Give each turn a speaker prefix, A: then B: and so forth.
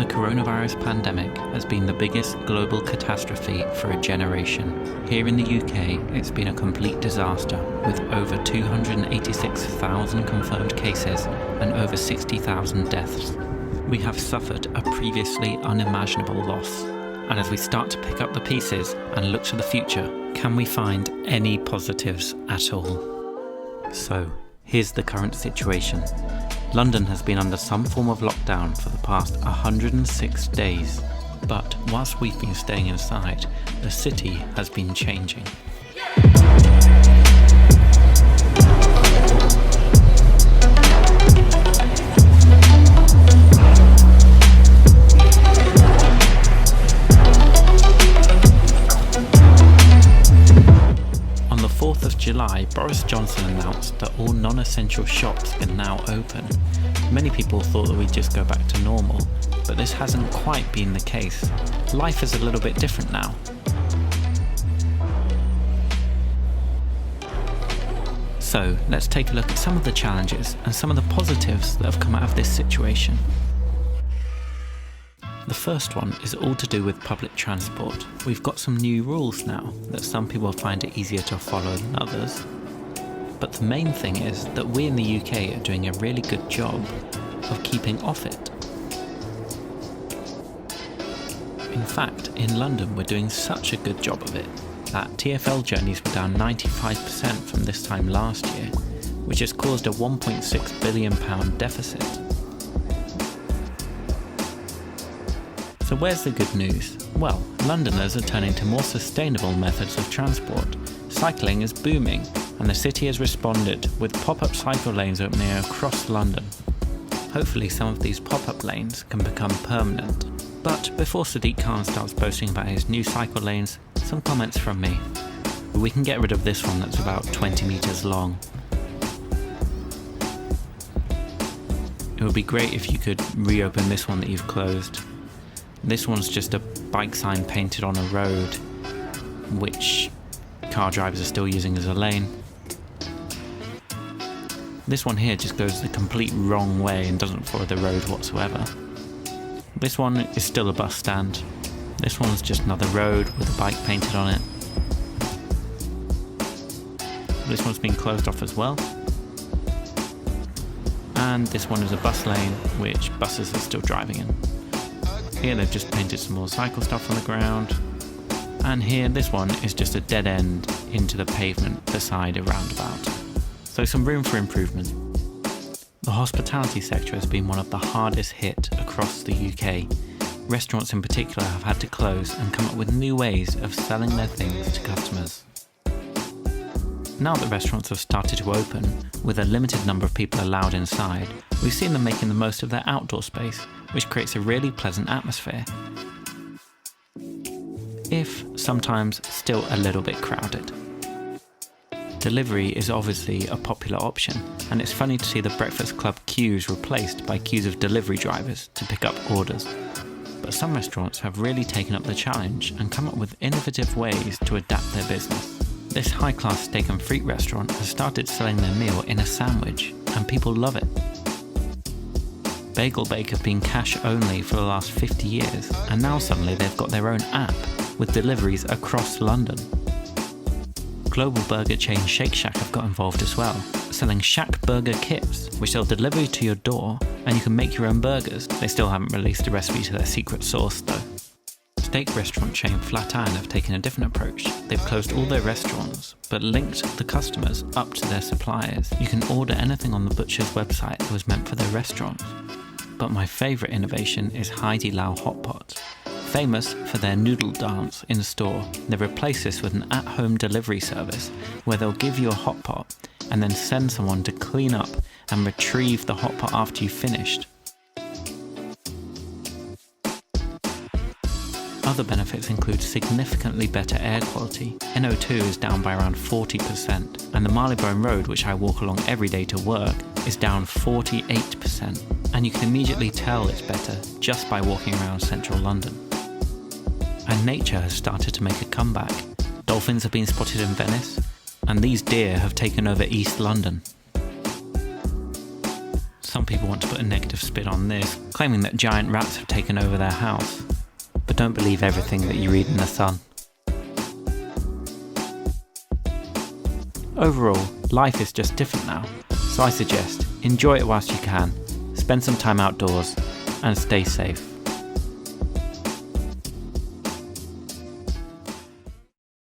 A: The coronavirus pandemic has been the biggest global catastrophe for a generation. Here in the UK, it's been a complete disaster, with over 286,000 confirmed cases and over 60,000 deaths. We have suffered a previously unimaginable loss. And as we start to pick up the pieces and look to the future, can we find any positives at all? So, here's the current situation. London has been under some form of lockdown for the past 106 days. But whilst we've been staying inside, the city has been changing. On the 4th of July, Boris Johnson announced that all non-essential shops can now open. Many people thought that we'd just go back to normal, but this hasn't quite been the case. Life is a little bit different now. So, let's take a look at some of the challenges and some of the positives that have come out of this situation. The first one is all to do with public transport. We've got some new rules now that some people find it easier to follow than others. But the main thing is that we in the UK are doing a really good job of keeping off it. In fact, in London we're doing such a good job of it that TfL journeys were down 95% from this time last year, which has caused a £1.6 billion deficit. So where's the good news? Well, Londoners are turning to more sustainable methods of transport. Cycling is booming, and the city has responded with pop-up cycle lanes opening across London. Hopefully some of these pop-up lanes can become permanent. But before Sadiq Khan starts boasting about his new cycle lanes, some comments from me. We can get rid of this one that's about 20 metres long. It would be great if you could reopen this one that you've closed. This one's just a bike sign painted on a road, which car drivers are still using as a lane. This one here just goes the complete wrong way and doesn't follow the road whatsoever. This one is still a bus stand. This one's just another road with a bike painted on it. This one's been closed off as well. And this one is a bus lane, which buses are still driving in. Here they've just painted some more cycle stuff on the ground. And here, this one is just a dead end into the pavement beside a roundabout. So some room for improvement. The hospitality sector has been one of the hardest hit across the UK. Restaurants in particular have had to close and come up with new ways of selling their things to customers. Now that restaurants have started to open, with a limited number of people allowed inside, we've seen them making the most of their outdoor space, which creates a really pleasant atmosphere. If sometimes still a little bit crowded. Delivery is obviously a popular option, and it's funny to see the Breakfast Club queues replaced by queues of delivery drivers to pick up orders. But some restaurants have really taken up the challenge and come up with innovative ways to adapt their business. This high-class steak and frites restaurant has started selling their meal in a sandwich, and people love it. Bagel Bake have been cash only for the last 50 years, and now suddenly they've got their own app with deliveries across London. Global burger chain Shake Shack have got involved as well, selling Shack burger kits, which they'll deliver to your door, and you can make your own burgers. They still haven't released a recipe to their secret sauce though. Steak restaurant chain Flatiron have taken a different approach. They've closed all their restaurants, but linked the customers up to their suppliers. You can order anything on the butcher's website that was meant for their restaurants. But my favourite innovation is Heidi Lau Hot Pot. Famous for their noodle dance in store, they've replaced this with an at-home delivery service where they'll give you a hot pot and then send someone to clean up and retrieve the hot pot after you've finished. Other benefits include significantly better air quality. NO2 is down by around 40%, and the Marylebone Road, which I walk along every day to work, is down 48%. And you can immediately tell it's better just by walking around central London. And nature has started to make a comeback. Dolphins have been spotted in Venice, and these deer have taken over East London. Some people want to put a negative spin on this, claiming that giant rats have taken over their house. But don't believe everything that you read in The Sun. Overall, life is just different now, so I suggest enjoy it whilst you can, spend some time outdoors, and stay safe.